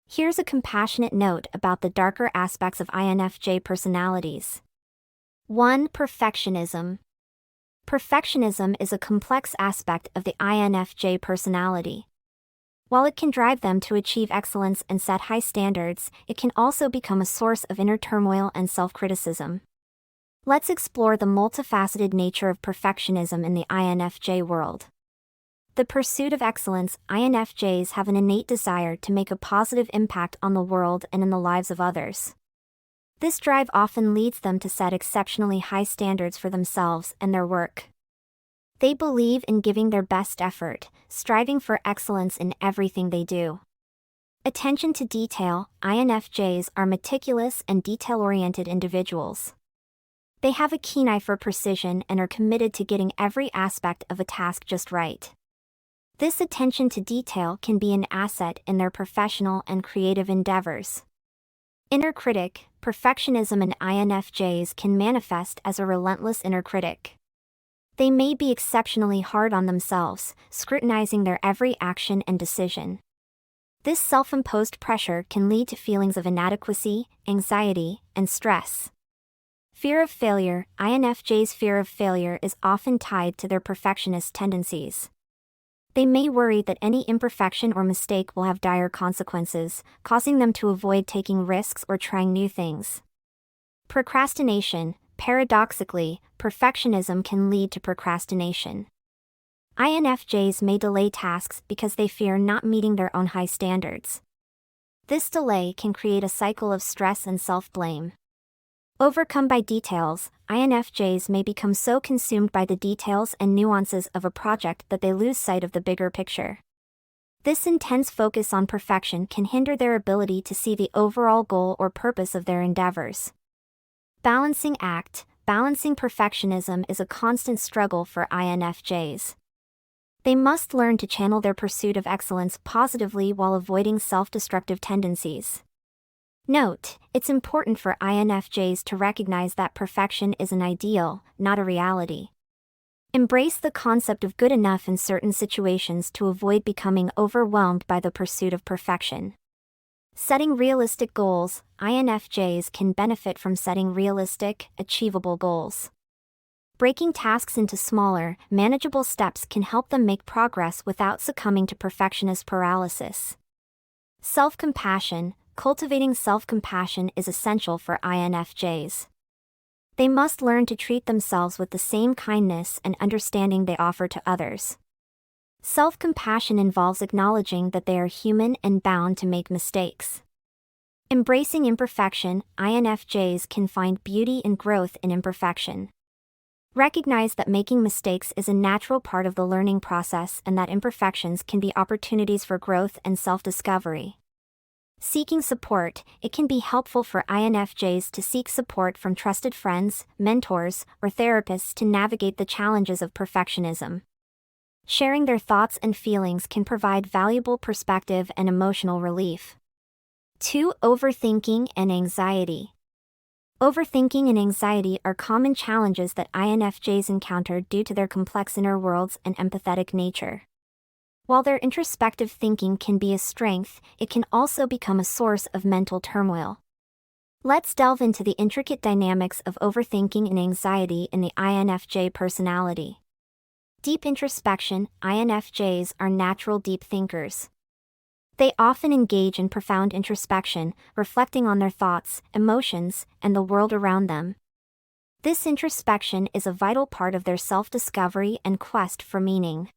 Here's a compassionate note about the darker aspects of INFJ personalities. 1. Perfectionism. Perfectionism is a complex aspect of the INFJ personality. While it can drive them to achieve excellence and set high standards, it can also become a source of inner turmoil and self-criticism. Let's explore the multifaceted nature of perfectionism in the INFJ world. The pursuit of excellence. INFJs have an innate desire to make a positive impact on the world and in the lives of others. This drive often leads them to set exceptionally high standards for themselves and their work. They believe in giving their best effort, striving for excellence in everything they do. Attention to detail. INFJs are meticulous and detail-oriented individuals. They have a keen eye for precision and are committed to getting every aspect of a task just right. This attention to detail can be an asset in their professional and creative endeavors. Inner critic. Perfectionism in INFJs can manifest as a relentless inner critic. They may be exceptionally hard on themselves, scrutinizing their every action and decision. This self-imposed pressure can lead to feelings of inadequacy, anxiety, and stress. Fear of failure. INFJ's fear of failure is often tied to their perfectionist tendencies. They may worry that any imperfection or mistake will have dire consequences, causing them to avoid taking risks or trying new things. Procrastination. Paradoxically, perfectionism can lead to procrastination. INFJs may delay tasks because they fear not meeting their own high standards. This delay can create a cycle of stress and self-blame. Overcome by details. INFJs may become so consumed by the details and nuances of a project that they lose sight of the bigger picture. This intense focus on perfection can hinder their ability to see the overall goal or purpose of their endeavors. Balancing act. Balancing perfectionism is a constant struggle for INFJs. They must learn to channel their pursuit of excellence positively while avoiding self-destructive tendencies. Note, it's important for INFJs to recognize that perfection is an ideal, not a reality. Embrace the concept of good enough in certain situations to avoid becoming overwhelmed by the pursuit of perfection. Setting realistic goals. INFJs can benefit from setting realistic, achievable goals. Breaking tasks into smaller, manageable steps can help them make progress without succumbing to perfectionist paralysis. Self-compassion. Cultivating self-compassion is essential for INFJs. They must learn to treat themselves with the same kindness and understanding they offer to others. Self-compassion involves acknowledging that they are human and bound to make mistakes. Embracing imperfection. INFJs can find beauty and growth in imperfection. Recognize that making mistakes is a natural part of the learning process and that imperfections can be opportunities for growth and self-discovery. Seeking support. It can be helpful for INFJs to seek support from trusted friends, mentors, or therapists to navigate the challenges of perfectionism. Sharing their thoughts and feelings can provide valuable perspective and emotional relief. 2. Overthinking and anxiety. Overthinking and anxiety are common challenges that INFJs encounter due to their complex inner worlds and empathetic nature. While their introspective thinking can be a strength, it can also become a source of mental turmoil. Let's delve into the intricate dynamics of overthinking and anxiety in the INFJ personality. Deep introspection. INFJs are natural deep thinkers. They often engage in profound introspection, reflecting on their thoughts, emotions, and the world around them. This introspection is a vital part of their self-discovery and quest for meaning.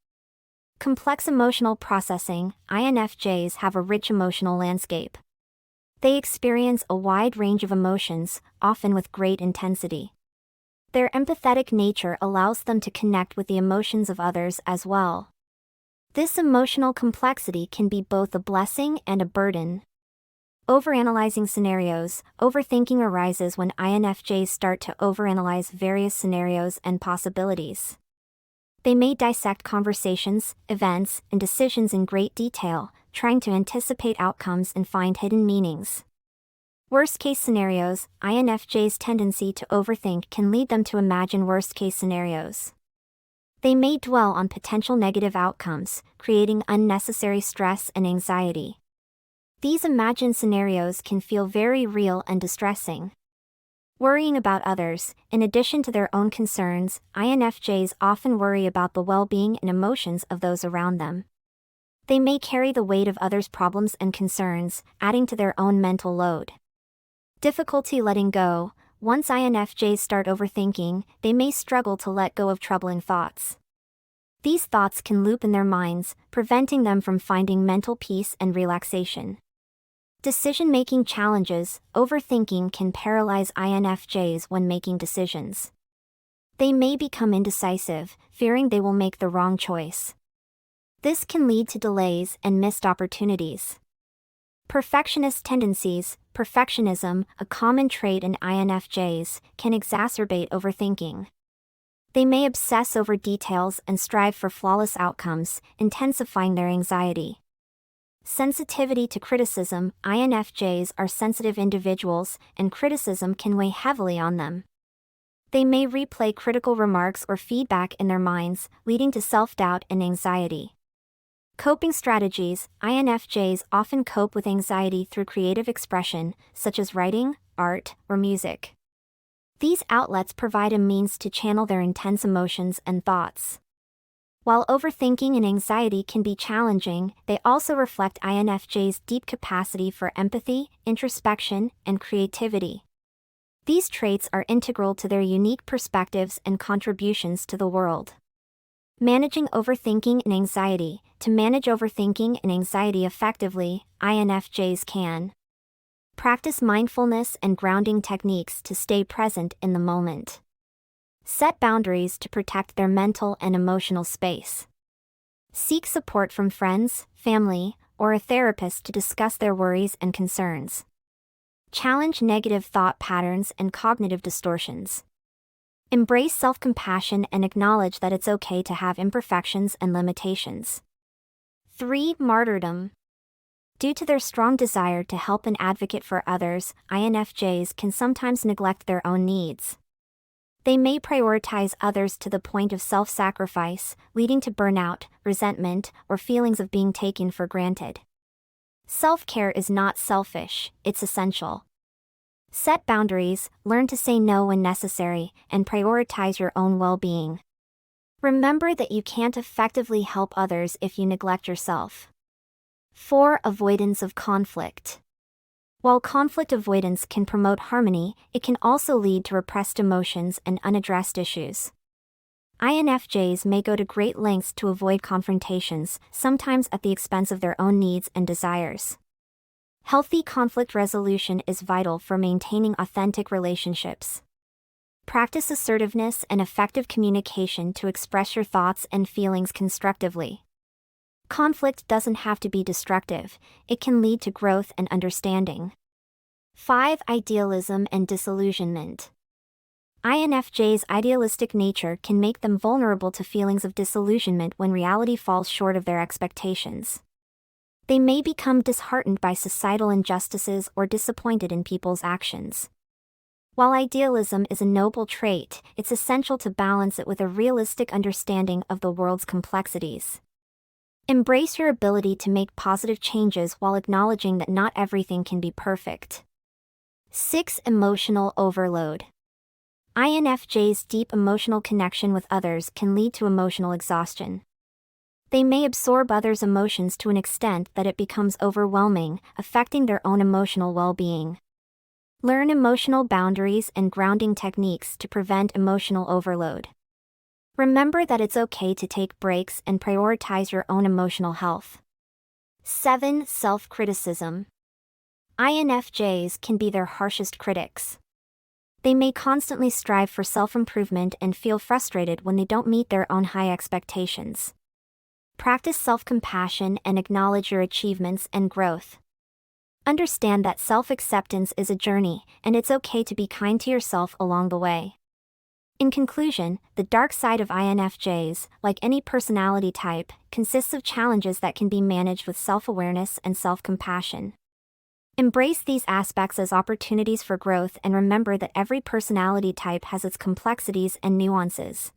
Complex emotional processing. INFJs have a rich emotional landscape. They experience a wide range of emotions, often with great intensity. Their empathetic nature allows them to connect with the emotions of others as well. This emotional complexity can be both a blessing and a burden. Overanalyzing scenarios. Overthinking arises when INFJs start to overanalyze various scenarios and possibilities. They may dissect conversations, events, and decisions in great detail, trying to anticipate outcomes and find hidden meanings. Worst-case scenarios. INFJ's tendency to overthink can lead them to imagine worst-case scenarios. They may dwell on potential negative outcomes, creating unnecessary stress and anxiety. These imagined scenarios can feel very real and distressing. Worrying about others, in addition to their own concerns, INFJs often worry about the well-being and emotions of those around them. They may carry the weight of others' problems and concerns, adding to their own mental load. Difficulty letting go. Once INFJs start overthinking, they may struggle to let go of troubling thoughts. These thoughts can loop in their minds, preventing them from finding mental peace and relaxation. Decision-making challenges. Overthinking can paralyze INFJs when making decisions. They may become indecisive, fearing they will make the wrong choice. This can lead to delays and missed opportunities. Perfectionist tendencies. Perfectionism, a common trait in INFJs, can exacerbate overthinking. They may obsess over details and strive for flawless outcomes, intensifying their anxiety. Sensitivity to criticism. INFJs are sensitive individuals, and criticism can weigh heavily on them. They may replay critical remarks or feedback in their minds, leading to self-doubt and anxiety. Coping strategies. INFJs often cope with anxiety through creative expression, such as writing, art, or music. These outlets provide a means to channel their intense emotions and thoughts. While overthinking and anxiety can be challenging, they also reflect INFJ's deep capacity for empathy, introspection, and creativity. These traits are integral to their unique perspectives and contributions to the world. Managing overthinking and anxiety. To manage overthinking and anxiety effectively, INFJs can practice mindfulness and grounding techniques to stay present in the moment. Set boundaries to protect their mental and emotional space. Seek support from friends, family, or a therapist to discuss their worries and concerns. Challenge negative thought patterns and cognitive distortions. Embrace self-compassion and acknowledge that it's okay to have imperfections and limitations. 3. Martyrdom. Due to their strong desire to help and advocate for others, INFJs can sometimes neglect their own needs. They may prioritize others to the point of self-sacrifice, leading to burnout, resentment, or feelings of being taken for granted. Self-care is not selfish, it's essential. Set boundaries, learn to say no when necessary, and prioritize your own well-being. Remember that you can't effectively help others if you neglect yourself. 4. Avoidance of conflict. While conflict avoidance can promote harmony, it can also lead to repressed emotions and unaddressed issues. INFJs may go to great lengths to avoid confrontations, sometimes at the expense of their own needs and desires. Healthy conflict resolution is vital for maintaining authentic relationships. Practice assertiveness and effective communication to express your thoughts and feelings constructively. Conflict doesn't have to be destructive, it can lead to growth and understanding. 5. Idealism and disillusionment. INFJ's idealistic nature can make them vulnerable to feelings of disillusionment when reality falls short of their expectations. They may become disheartened by societal injustices or disappointed in people's actions. While idealism is a noble trait, it's essential to balance it with a realistic understanding of the world's complexities. Embrace your ability to make positive changes while acknowledging that not everything can be perfect. 6. Emotional overload. INFJ's deep emotional connection with others can lead to emotional exhaustion. They may absorb others' emotions to an extent that it becomes overwhelming, affecting their own emotional well-being. Learn emotional boundaries and grounding techniques to prevent emotional overload. Remember that it's okay to take breaks and prioritize your own emotional health. 7. Self-criticism. INFJs can be their harshest critics. They may constantly strive for self-improvement and feel frustrated when they don't meet their own high expectations. Practice self-compassion and acknowledge your achievements and growth. Understand that self-acceptance is a journey, and it's okay to be kind to yourself along the way. In conclusion, the dark side of INFJs, like any personality type, consists of challenges that can be managed with self-awareness and self-compassion. Embrace these aspects as opportunities for growth and remember that every personality type has its complexities and nuances.